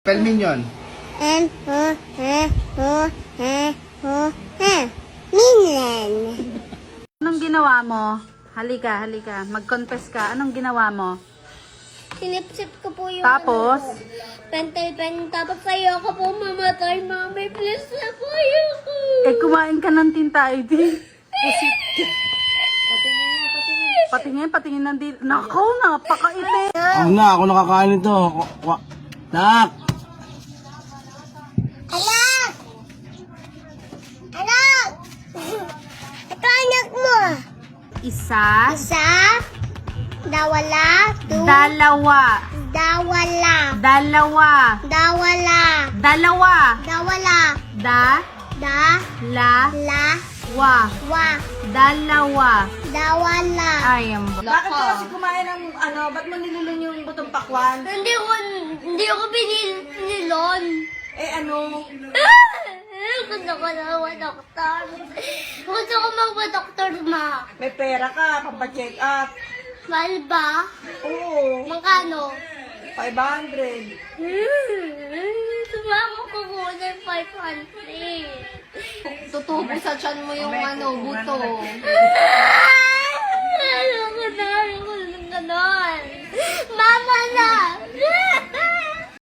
Spell minion. Minion. Anong ginawa mo? Halika, halika. Mag-confess ka. Anong ginawa mo? Sinipsip ko po yung Tapos? pentel. Tapos sa'yo ako po mamatay, mami. Please na po ayoko. Kumain ka ng tinta, ID. Patingin nandito. Nako, napakaitin. Ako na, ako nakakain nito. Nak! Anak! Anak! Ito anak mo. Isa, Isa. Dawala. dalawa, Dawala. dalawa, Dawala. dalawa, Dawala. da, Da. la, La. wa, Wa. dalawa. Dawala. Ayun ba? Bakit ka kasi kumain ng ba't mo nilulun yung butong pakwan? Hindi ako binilon. Gusto ko na doktor. Gusto ko magpa-doktor, ma. May pera ka, pampacheck up. Mahal ba? Oo, Magkano? 500. Sumama ko muna yung 500. Tutubo sa tiyan mo yung buto. Ayoko na ng ganon. Mama na!